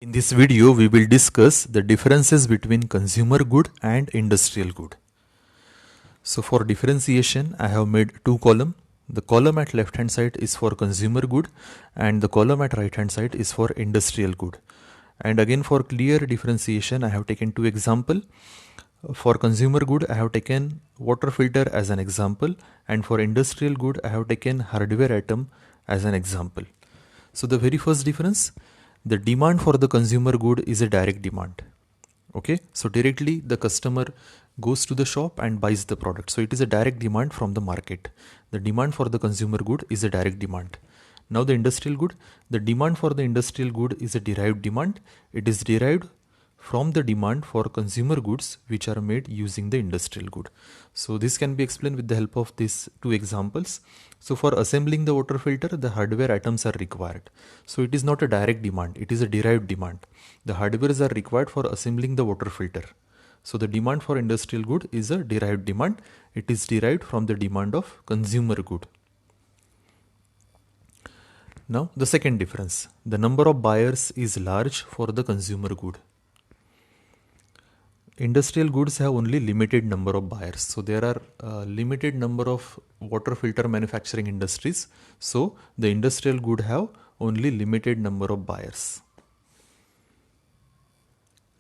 In this video, we will discuss the differences between consumer good and industrial good. So for differentiation, I have made two columns. The column at left hand side is for consumer good and the column at right hand side is for industrial good. And again, for clear differentiation, I have taken two examples. For consumer good, I have taken water filter as an example, and for industrial good, I have taken hardware item as an example. So the very first difference, the demand for the consumer good is a direct demand. Okay, so directly the customer goes to the shop and buys the product. So it is a direct demand from the market. The demand for the consumer good is a direct demand. Now the industrial good, the demand for the industrial good is a derived demand. It is derived from the demand for consumer goods which are made using the industrial good. So this can be explained with the help of these two examples. So for assembling the water filter, the hardware items are required. So it is not a direct demand, it is a derived demand. The hardwares are required for assembling the water filter. So the demand for industrial good is a derived demand. It is derived from the demand of consumer good. Now the second difference, the number of buyers is large for the consumer good. Industrial goods have only limited number of buyers. So there are limited number of water filter manufacturing industries. So the industrial good have only limited number of buyers.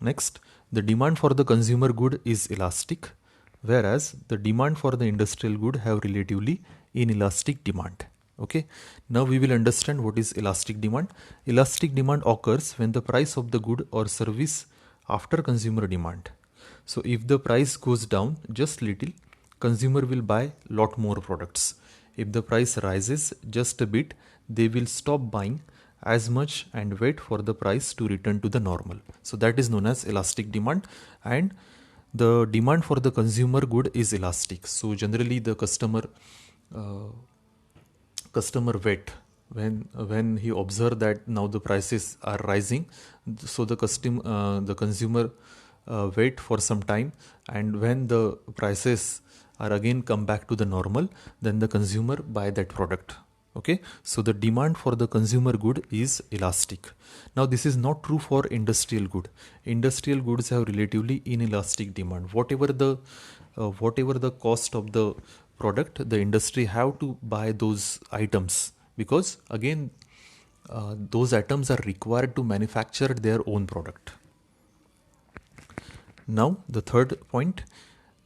Next, the demand for the consumer good is elastic, whereas the demand for the industrial good have relatively inelastic demand. Okay, now we will understand what is elastic demand. Elastic demand occurs when the price of the good or service after consumer demand. So if the price goes down just little, consumer will buy lot more products. If the price rises just a bit, they will stop buying as much and wait for the price to return to the normal. So that is known as elastic demand, and the demand for the consumer good is elastic. So generally the customer wait when he observe that now the prices are rising. So the consumer wait for some time, and when the prices are again come back to the normal, then the consumer buy that product. Okay, so the demand for the consumer good is elastic. Now this is not true for industrial good. Industrial goods have relatively inelastic demand. Whatever the cost of the product, the industry have to buy those items, because again those items are required to manufacture their own product. Now the third point,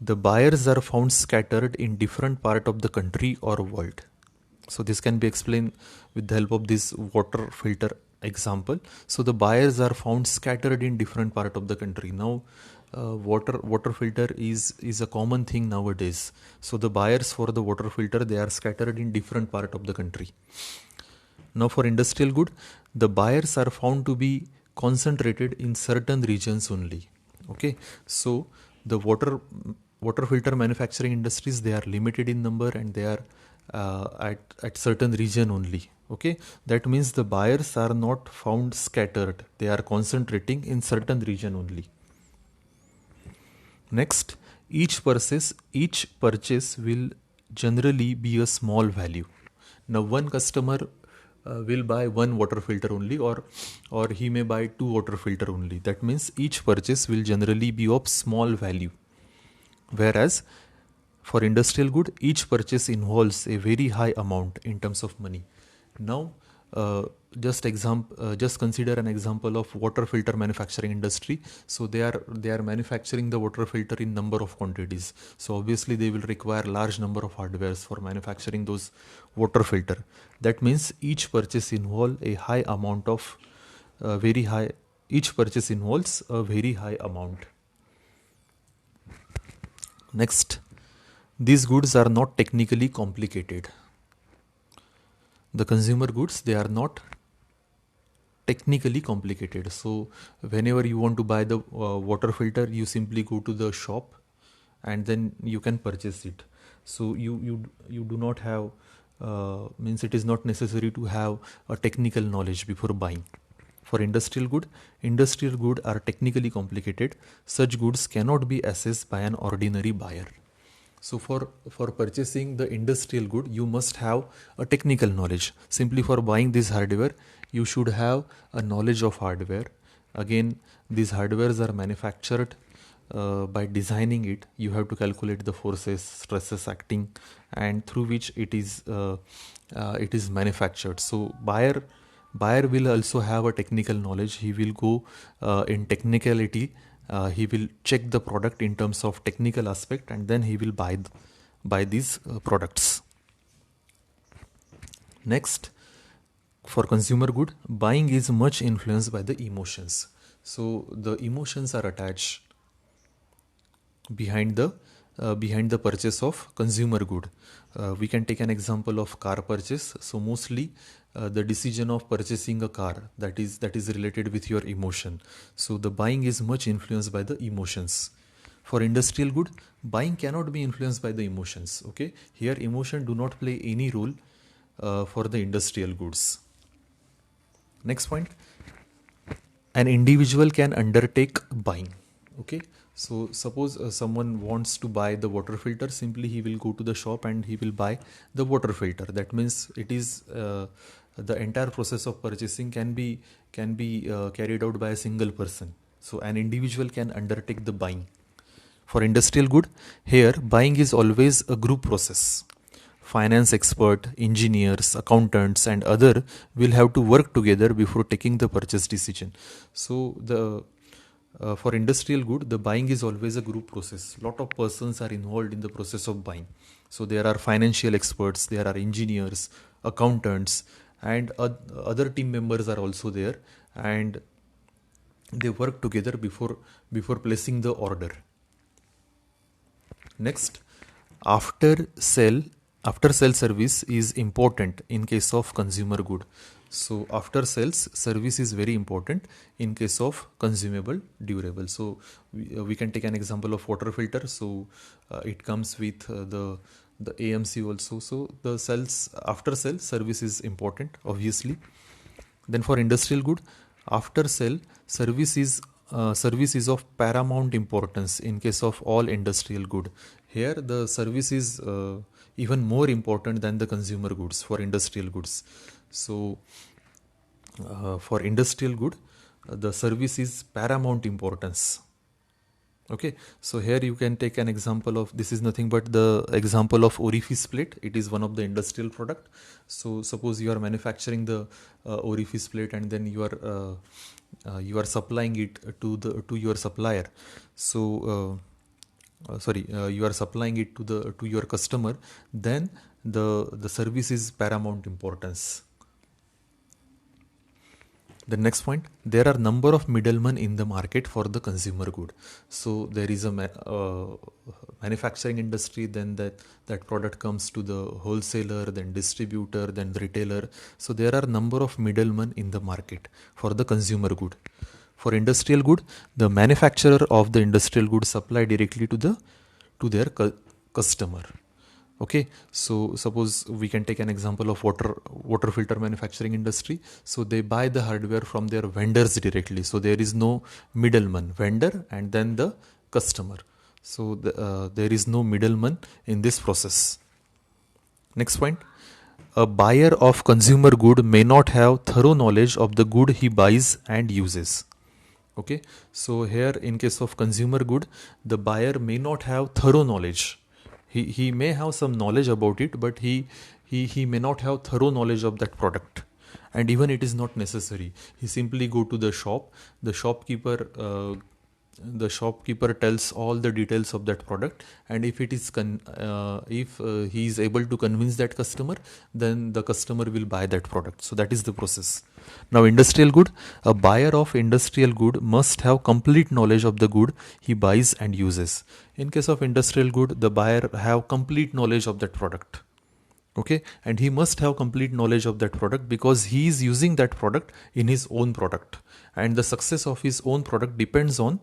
the buyers are found scattered in different part of the country or world. So this can be explained with the help of this water filter example. So the buyers are found scattered in different part of the country. Now water filter is a common thing nowadays. So the buyers for the water filter, they are scattered in different part of the country. Now for industrial good, the buyers are found to be concentrated in certain regions only. Okay, so the water filter manufacturing industries, they are limited in number and they are at certain region only. Okay, that means the buyers are not found scattered, they are concentrating in certain region only. Next, each purchase will generally be a small value. Now one customer will buy one water filter only, or he may buy two water filter only. That means each purchase will generally be of small value. Whereas for industrial good, each purchase involves a very high amount in terms of money. Now just consider an example of water filter manufacturing industry. So they are manufacturing the water filter in number of quantities. So obviously they will require large number of hardwares for manufacturing those water filter. That means each purchase involves a high amount of each purchase involves a very high amount. Next, these goods are not technically complicated. The consumer goods, they are not technically complicated. So whenever you want to buy the water filter, you simply go to the shop and then you can purchase it. So you do not have means it is not necessary to have a technical knowledge before buying. For industrial good are technically complicated. Such goods cannot be assessed by an ordinary buyer. So for purchasing the industrial good, you must have a technical knowledge. Simply for buying this hardware, you should have a knowledge of hardware, Again, these hardwares are manufactured by designing it. You have to calculate the forces, stresses acting, and through which it is manufactured. So buyer will also have a technical knowledge. He will go in technicality. He will check the product in terms of technical aspect, and then he will buy these products. Next, for consumer good, buying is much influenced by the emotions. So the emotions are attached behind the purchase of consumer good. We can take an example of car purchase. So mostly the decision of purchasing a car, that is related with your emotion. So the buying is much influenced by the emotions. For industrial good, buying cannot be influenced by the emotions. Okay, here emotion do not play any role for the industrial goods. Next point, an individual can undertake buying. Okay, so suppose someone wants to buy the water filter. Simply he will go to the shop and he will buy the water filter. That means it is the entire process of purchasing can be carried out by a single person. So an individual can undertake the buying. For industrial good, here buying is always a group process. Finance expert, engineers, accountants, and other will have to work together before taking the purchase decision. So the for industrial good, the buying is always a group process. Lot of persons are involved in the process of buying. So there are financial experts, there are engineers, accountants, and other team members are also there, and they work together before placing the order. Next, after sale service is important in case of consumer good. So after sales service is very important in case of consumable durable. So we can take an example of water filter. So it comes with the AMC also. So the after sale service is important, obviously. Then for industrial good, after sale service is of paramount importance in case of all industrial good. Here the service is even more important than the consumer goods for industrial goods. So for industrial good, the service is paramount importance. Okay, so here you can take an example of, this is nothing but the example of orifice plate. It is one of the industrial product. So suppose you are manufacturing the orifice plate, and then you are supplying it to your supplier. So you are supplying it to your customer. Then the service is paramount importance. The next point, there are number of middlemen in the market for the consumer good. So there is a manufacturing industry, then that product comes to the wholesaler, then distributor, then the retailer. So there are number of middlemen in the market for the consumer good. For industrial good, the manufacturer of the industrial good supply directly to their customer. Okay, so suppose we can take an example of water filter manufacturing industry. So they buy the hardware from their vendors directly. So there is no middleman, vendor and then the customer. So there is no middleman in this process. Next point, a buyer of consumer good may not have thorough knowledge of the good he buys and uses. Okay, so here in case of consumer good, the buyer may not have thorough knowledge. He may have some knowledge about it, but he may not have thorough knowledge of that product, and even it is not necessary. He simply go to the shop. The shopkeeper tells all the details of that product, and if it is he is able to convince that customer, then the customer will buy that product. So that is the process. Now industrial good, a buyer of industrial good must have complete knowledge of the good he buys and uses. In case of industrial good, the buyer have complete knowledge of that product. Okay, and he must have complete knowledge of that product because he is using that product in his own product, and the success of his own product depends on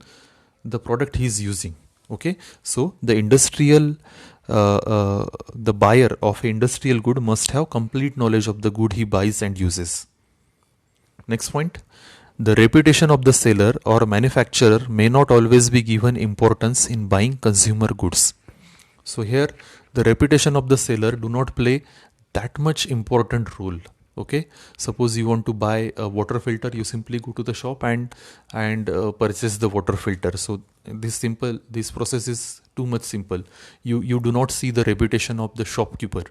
the product he is using. Okay, so the buyer of industrial good must have complete knowledge of the good he buys and uses. Next point, the reputation of the seller or manufacturer may not always be given importance in buying consumer goods. So here the reputation of the seller do not play that much important role. Okay, suppose you want to buy a water filter, you simply go to the shop and purchase the water filter. So this process is too much simple. You do not see the reputation of the shopkeeper.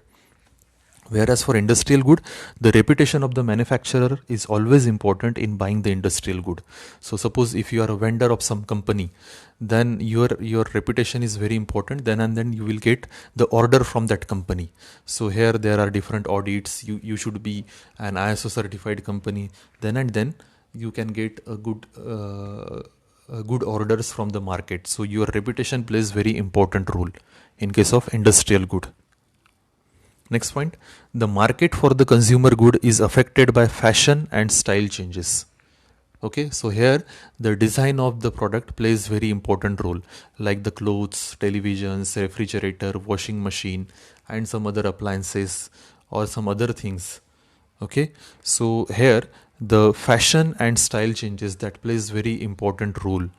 Whereas for industrial good, the reputation of the manufacturer is always important in buying the industrial good. So suppose if you are a vendor of some company, then your reputation is very important. Then and then you will get the order from that company. So here there are different audits. You should be an ISO certified company. Then and then you can get a good orders from the market. So your reputation plays very important role in case of industrial good. Next point, the market for the consumer good is affected by fashion and style changes. Okay, so here the design of the product plays very important role, like the clothes, televisions, refrigerator, washing machine, and some other appliances or some other things. Okay, so here the fashion and style changes that plays very important role.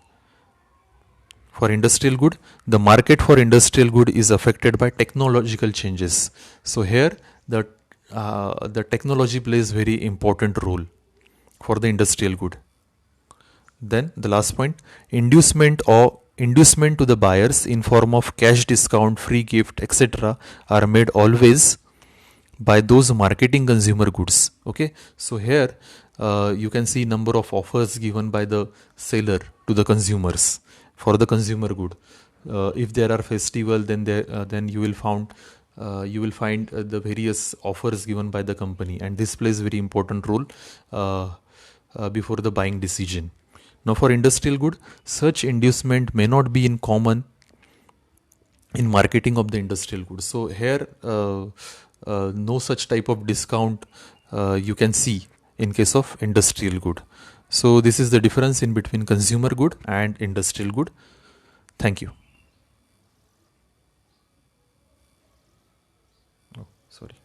For industrial good, the market for industrial good is affected by technological changes. So here the technology plays very important role for the industrial good. Then the last point, inducement to the buyers in form of cash discount, free gift, etc. are made always by those marketing consumer goods. Okay, so here you can see number of offers given by the seller to the consumers for the consumer good. If there are festival, then you will find the various offers given by the company, and this plays very important role before the buying decision. Now for industrial good, such inducement may not be in common in marketing of the industrial goods. So here no such type of discount you can see in case of industrial good. So this is the difference in between consumer good and industrial good. Thank you. Oh, sorry.